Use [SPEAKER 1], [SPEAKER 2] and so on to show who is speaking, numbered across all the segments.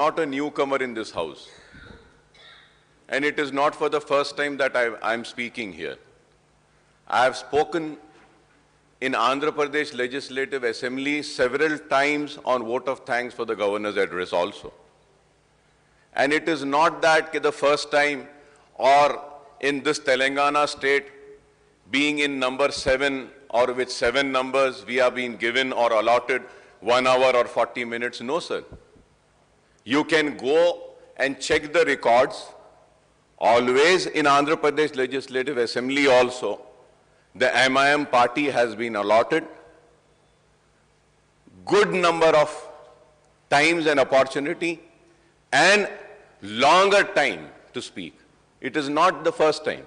[SPEAKER 1] not a newcomer in this house. And it is not for the first time that I'm speaking here. I have spoken in Andhra Pradesh Legislative Assembly several times on vote of thanks for the governor's address also. And it is not that the first time or in this Telangana state being in number 7 or with 7 numbers we have been given or allotted 1 hour or 40 minutes. No, sir. You can go and check the records. Always in Andhra Pradesh Legislative Assembly also, the MIM party has been allotted good number of times and opportunity and longer time to speak. It is not the first time.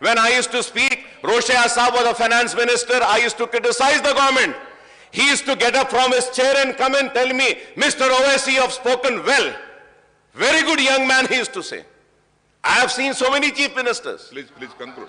[SPEAKER 1] when I used to speak, Rosheh Asab was a finance minister, I used to criticize the government. He used to get up from his chair and come and tell me, Mr. Owaisi, you have spoken well. Very good young man, he used to say. I have seen so many chief ministers.
[SPEAKER 2] Please conclude.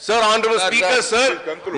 [SPEAKER 1] Sir, Honorable Speaker, sir,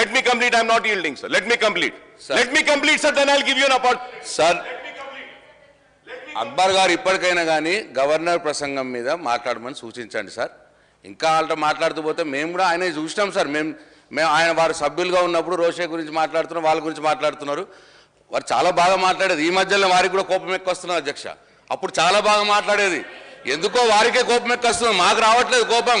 [SPEAKER 1] Let me complete. I'm not yielding, sir. Let me complete. Sir. Let me complete, sir. Then I'll give you an opportunity.
[SPEAKER 3] Sir, Akbar గారు ఇప్పటికైనా కానీ governor ప్రసంగం మీద మాట్లాడమని సూచించండి sir. ఇంకా వాళ్ళతో మాట్లాడుతూ పోతే మేము కూడా ఆయన చూసినాం సార్. మేము ఆయన వారు సభ్యులుగా ఉన్నప్పుడు రోషే గురించి మాట్లాడుతున్నారు, వాళ్ళ గురించి మాట్లాడుతున్నారు. వారు చాలా బాగా మాట్లాడేది. ఈ మధ్యలో వారికి కూడా కోపం ఎక్కువస్తున్నారు అధ్యక్ష. అప్పుడు చాలా బాగా మాట్లాడేది. ఎందుకో వారికే కోపం ఎక్కువస్తుంది, మాకు రావట్లేదు కోపం.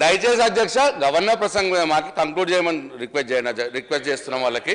[SPEAKER 3] దయచేసి అధ్యక్ష గవర్నర్ ప్రసంగం మీద మాట కంక్లూడ్ చేయమని రిక్వెస్ట్ చేస్తున్నాం వాళ్ళకి।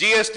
[SPEAKER 1] GST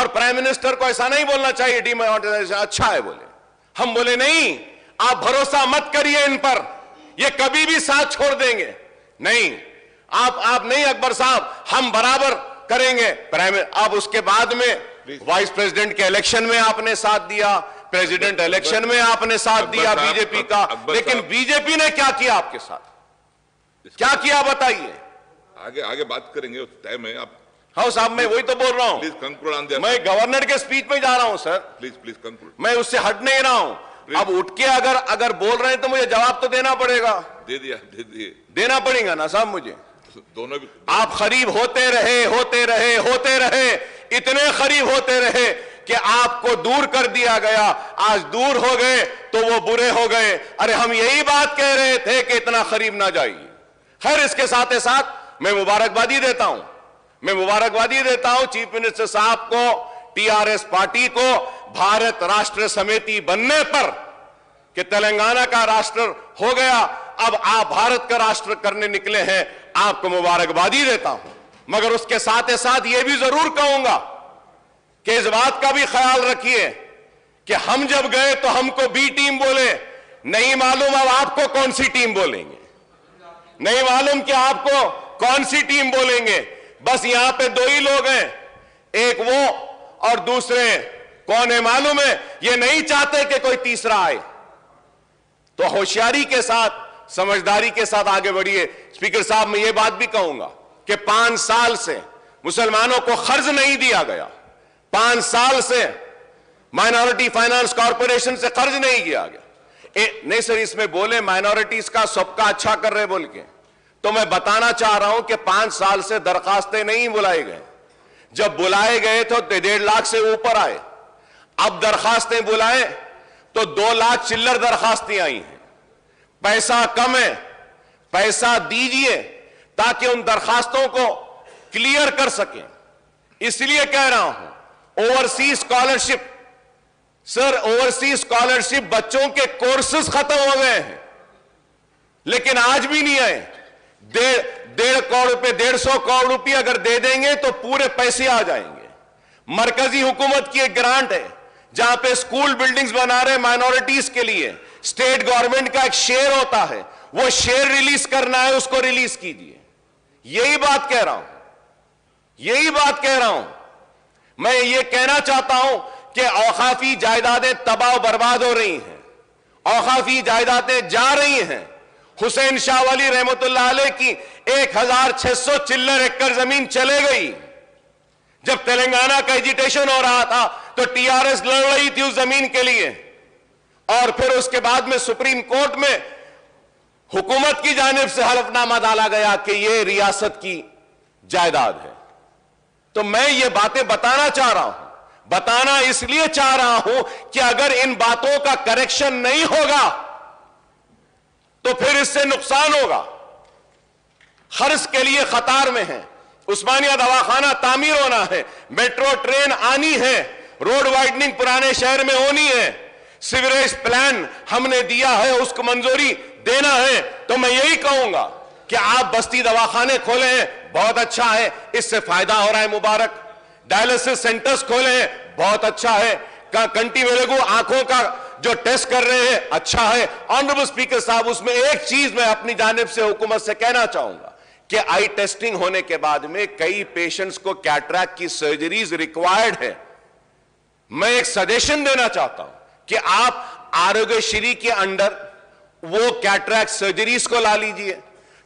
[SPEAKER 1] اور پرائم منسٹر کو ایسا نہیں بولنا چاہیے ڈیمونیٹائزیشن اچھا ہے بولے. ہم بولے نہیں, آپ بھروسہ مت کریے ان پر, یہ کبھی بھی ساتھ چھوڑ دیں گے نہیں. آپ نہیں اکبر صاحب, ہم برابر کریں گے. اب اس کے بعد میں وائس پریزیڈنٹ کے الیکشن میں آپ نے ساتھ دیا, پریزیڈنٹ الیکشن میں آپ نے ساتھ دیا بی جے پی کا, لیکن بی جے پی نے کیا کیا آپ کے ساتھ, کیا کیا بتائیے.
[SPEAKER 2] آگے بات کریں گے, ٹائم ہے. آپ
[SPEAKER 1] ہاں صاحب, میں وہی تو بول رہا ہوں,
[SPEAKER 2] پلیز کنکلوڈ آن دیئر.
[SPEAKER 1] میں گورنر کے سپیچ میں جا رہا ہوں سر,
[SPEAKER 2] پلیز کنکلوڈ.
[SPEAKER 1] میں اس سے ہٹ نہیں رہا ہوں. اب اٹھ کے اگر بول رہے ہیں تو مجھے جواب تو دینا پڑے گا.
[SPEAKER 2] دے دیے
[SPEAKER 1] دینا پڑے گا نا صاحب مجھے.
[SPEAKER 2] دونوں بھی
[SPEAKER 1] آپ قریب ہوتے رہے, اتنے قریب ہوتے رہے کہ آپ کو دور کر دیا گیا. آج دور ہو گئے تو وہ برے ہو گئے. ارے ہم یہی بات کہہ رہے تھے کہ اتنا قریب نہ جائیے. خیر, اس کے ساتھ میں مبارکبادی دیتا ہوں چیف منسٹر صاحب کو, ٹی آر ایس پارٹی کو بھارت راشٹر سمیتی بننے پر, کہ تلنگانہ کا راشٹر ہو گیا, اب آپ بھارت کا راشٹر کرنے نکلے ہیں. آپ کو مبارکبادی دیتا ہوں, مگر اس کے ساتھ یہ بھی ضرور کہوں گا کہ اس بات کا بھی خیال رکھیے کہ ہم جب گئے تو ہم کو بی ٹیم بولے, نہیں معلوم اب آپ کو کون سی ٹیم بولیں گے, نہیں معلوم کہ آپ کو کون سی ٹیم بولیں گے. بس یہاں پہ دو ہی لوگ ہیں, ایک وہ اور دوسرے کون ہے معلوم ہے. یہ نہیں چاہتے کہ کوئی تیسرا آئے. تو ہوشیاری کے ساتھ, سمجھداری کے ساتھ آگے بڑھیے. اسپیکر صاحب, میں یہ بات بھی کہوں گا کہ 5 سال سے مسلمانوں کو قرض نہیں دیا گیا, 5 سال سے مائنورٹی فائنانس کارپوریشن سے قرض نہیں کیا گیا. نہیں سر, اس میں بولے مائنورٹیز کا سب کا اچھا کر رہے بول کے, تو میں بتانا چاہ رہا ہوں کہ 5 سال سے درخواستیں نہیں بلائے گئے. جب بلائے گئے تو 1.5 لاکھ سے اوپر آئے. اب درخواستیں بلائیں تو 2 لاکھ چلر درخواستیں آئی ہیں. پیسہ کم ہے, پیسہ دیجئے تاکہ ان درخواستوں کو کلیئر کر سکیں. اس لیے کہہ رہا ہوں, اوورسیز اسکالرشپ, سر اوورسیز اسکالرشپ بچوں کے کورسز ختم ہو گئے ہیں لیکن آج بھی نہیں آئے. 1.5 کروڑ روپے, 150 کروڑ روپے اگر دے دیں گے تو پورے پیسے آ جائیں گے. مرکزی حکومت کی ایک گرانٹ ہے جہاں پہ اسکول بلڈنگز بنا رہے مائنورٹیز کے لیے, اسٹیٹ گورنمنٹ کا ایک شیئر ہوتا ہے, وہ شیئر ریلیز کرنا ہے, اس کو ریلیز کیجیے. یہی بات کہہ رہا ہوں. میں یہ کہنا چاہتا ہوں کہ اوقافی جائیدادیں تباہ و برباد ہو رہی ہیں, اوقافی جائیدادیں جا رہی ہیں. حسین شاہ ولی رحمت اللہ علیہ کی 1600 چلر ایکڑ زمین چلے گئی. جب تلنگانہ کا ایجیٹیشن ہو رہا تھا تو ٹی آر ایس لڑ رہی تھی اس زمین کے لیے, اور پھر اس کے بعد میں سپریم کورٹ میں حکومت کی جانب سے حلف نامہ ڈالا گیا کہ یہ ریاست کی جائیداد ہے. تو میں یہ باتیں بتانا چاہ رہا ہوں, بتانا اس لیے چاہ رہا ہوں کہ اگر ان باتوں کا کریکشن نہیں ہوگا تو پھر اس سے نقصان ہوگا. قرض کے لیے خطار میں ہیں, عثمانیہ دواخانہ تعمیر ہونا ہے, میٹرو ٹرین آنی ہے, روڈ وائڈننگ پرانے شہر میں ہونی ہے, سیوریج پلان ہم نے دیا ہے, اس کو منظوری دینا ہے. تو میں یہی کہوں گا کہ آپ بستی دواخانے کھولے ہیں, بہت اچھا ہے, اس سے فائدہ ہو رہا ہے, مبارک. ڈائلسس سینٹرز کھولے ہیں, بہت اچھا ہے. کنٹی ویلگو آنکھوں کا جو ٹیسٹ کر رہے ہیں, اچھا ہے. آنریبل اسپیکر صاحب, اس میں ایک چیز میں اپنی جانب سے حکومت سے کہنا چاہوں گا کہ آئی ٹیسٹنگ ہونے کے بعد میں کئی پیشنٹس کو کیٹریکٹ کی سرجریز ریکوائرڈ ہے. میں ایک سجیشن دینا چاہتا ہوں کہ آپ آروگیہ شری کے انڈر وہ کیٹریکٹ سرجریز کو لا لیجئے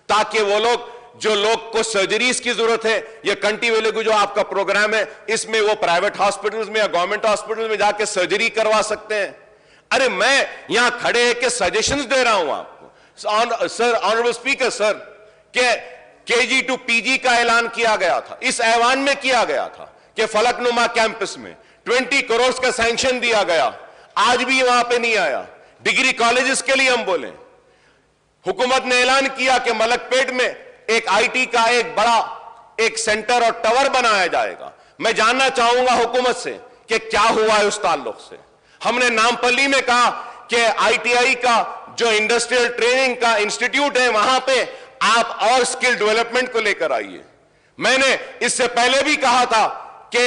[SPEAKER 1] تاکہ وہ لوگ جو لوگ کو سرجریز کی ضرورت ہے, یہ کنٹی ویلگو جو آپ کا پروگرام ہے, اس میں وہ پرائیویٹ ہاسپٹلز میں یا گورنمنٹ ہاسپٹل میں جا کے سرجری کروا سکتے ہیں. ارے میں یہاں کھڑے کے سجیشنز دے رہا ہوں آپ کو. سر, آنریبل اسپیکر سر, کہ KG to PG کا اعلان کیا گیا تھا, اس ایوان میں کیا گیا تھا کہ فلک نما کیمپس میں 20 کروڑ کا سینکشن دیا گیا, آج بھی وہاں پہ نہیں آیا. ڈگری کالجز کے لیے ہم بولیں, حکومت نے اعلان کیا کہ ملک پیٹ میں ایک آئی ٹی کا ایک بڑا ایک سینٹر اور ٹاور بنایا جائے گا. میں جاننا چاہوں گا حکومت سے کہ کیا ہوا ہے اس تعلق سے. ہم نے نامپلی میں کہا کہ آئی ٹی آئی کا جو انڈسٹریل ٹریننگ کا انسٹیٹیوٹ ہے, وہاں پہ آپ اور سکل ڈیولپمنٹ کو لے کر آئیے. میں نے اس سے پہلے بھی کہا تھا کہ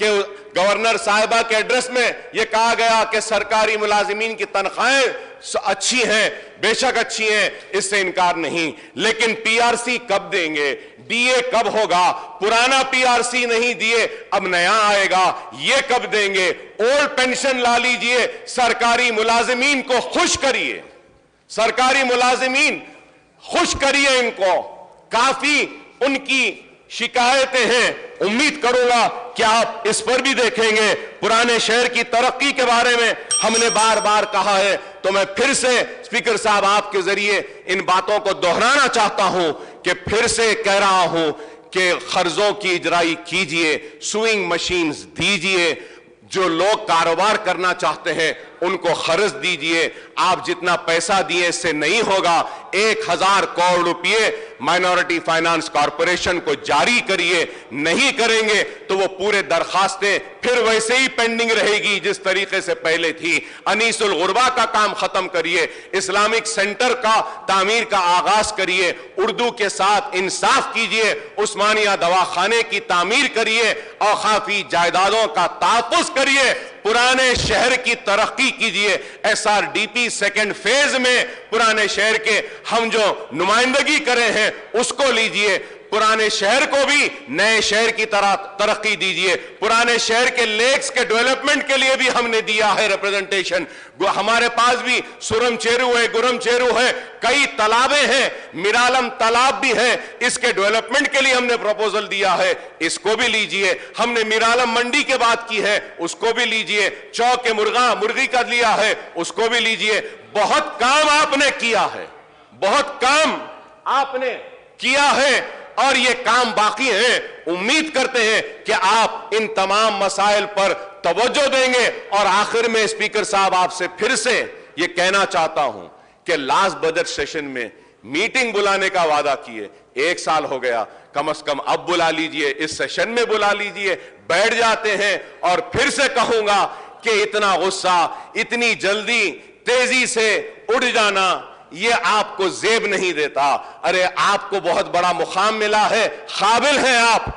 [SPEAKER 4] کہ گورنر صاحبہ کے ایڈریس میں یہ کہا گیا کہ سرکاری ملازمین کی تنخواہیں اچھی ہیں، بے شک اچھی ہیں، اس سے انکار نہیں، لیکن پی آر سی کب دیں گے، ڈی اے کب ہوگا، پرانا پی آر سی نہیں دیے اب نیا آئے گا، یہ کب دیں گے، اولڈ پینشن لا لیجئے، سرکاری ملازمین کو خوش کریے، سرکاری ملازمین خوش کریے، ان کو کافی ان کی شکایتیں ہیں، امید کروں گا کہ آپ اس پر بھی دیکھیں گے۔ پرانے شہر کی ترقی کے بارے میں ہم نے بار بار کہا ہے، تو میں پھر سے اسپیکر صاحب آپ کے ذریعے ان باتوں کو دہرانا چاہتا ہوں کہ پھر سے کہہ رہا ہوں کہ قرضوں کی اجرائی کیجئے، سوئنگ مشینز دیجئے، جو لوگ کاروبار کرنا چاہتے ہیں ان کو قرض دیجئے، آپ جتنا پیسہ دیے اس سے نہیں ہوگا، 1000 کروڑ روپے مائنورٹی فائنانس کارپوریشن کو جاری کریے، نہیں کریں گے تو وہ پورے درخواستیں پھر ویسے ہی پینڈنگ رہے گی جس طریقے سے پہلے تھی۔ انیس الغربا کا کام ختم کریے، اسلامک سینٹر کا تعمیر کا آغاز کریے، اردو کے ساتھ انصاف کیجئے، عثمانیہ دواخانے کی تعمیر کریے، اوقافی جائیدادوں کا تحفظ کریے، پرانے شہر کی ترقی کیجئے، S R D P second phase میں پرانے شہر کے ہم جو نمائندگی کرے ہیں اس کو لیجئے، پرانے شہر کو بھی نئے شہر کی طرح ترقی دیجئے، پرانے شہر کے لیکس کے ڈیولپمنٹ کے لیے بھی ہم نے دیا ہے ریپریزنٹیشن، ہمارے پاس بھی سورم چیرو ہے، گرم چیرو ہے، کئی تالابیں ہیں، میرالم تالاب بھی ہے، اس کے ڈیولپمنٹ کے لیے ہم نے پروپوزل دیا ہے، اس کو بھی لیجئے، ہم نے میرالم منڈی کے بات کی ہے، اس کو بھی لیجئے، چوک مرغی کا لیا ہے، اس کو بھی لیجئے، بہت کام آپ نے کیا ہے، بہت کام آپ نے کیا ہے اور یہ کام باقی ہیں، امید کرتے ہیں کہ آپ ان تمام مسائل پر توجہ دیں گے۔ اور آخر میں اسپیکر صاحب آپ سے پھر سے یہ کہنا چاہتا ہوں کہ لاسٹ بجٹ سیشن میں میٹنگ بلانے کا وعدہ کیے، 1 سال ہو گیا، کم از کم اب بلا لیجئے، اس سیشن میں بلا لیجئے، بیٹھ جاتے ہیں، اور پھر سے کہوں گا کہ اتنا غصہ، اتنی جلدی تیزی سے اڑ جانا یہ آپ کو زیب نہیں دیتا۔ ارے آپ کو بہت بڑا مقام ملا ہے، قابل ہیں آپ،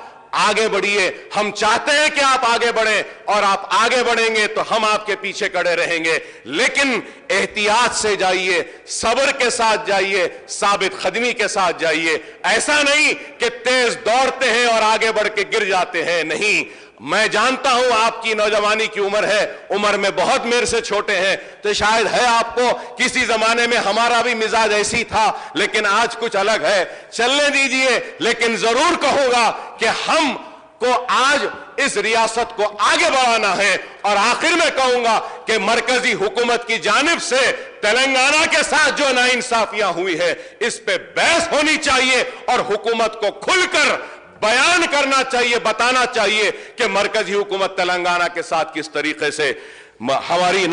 [SPEAKER 4] آگے بڑھیے، ہم چاہتے ہیں کہ آپ آگے بڑھیں، اور آپ آگے بڑھیں گے تو ہم آپ کے پیچھے کھڑے رہیں گے، لیکن احتیاط سے جائیے، صبر کے ساتھ جائیے، ثابت قدمی کے ساتھ جائیے، ایسا نہیں کہ تیز دوڑتے ہیں اور آگے بڑھ کے گر جاتے ہیں، نہیں۔ میں جانتا ہوں آپ کی نوجوانی کی عمر ہے، عمر میں بہت میرے سے چھوٹے ہیں، تو شاید ہے آپ کو کسی زمانے میں ہمارا بھی مزاج ایسی تھا، لیکن آج کچھ الگ ہے، چلنے دیجئے، لیکن ضرور کہوں گا کہ ہم کو آج اس ریاست کو آگے بڑھانا ہے، اور آخر میں کہوں گا کہ مرکزی حکومت کی جانب سے تلنگانہ کے ساتھ جو ناانصافیاں ہوئی ہے اس پہ بحث ہونی چاہیے، اور حکومت کو کھل کر بیان کرنا چاہیے، بتانا چاہیے کہ مرکزی حکومت تلنگانہ کے ساتھ کس طریقے سے ہماری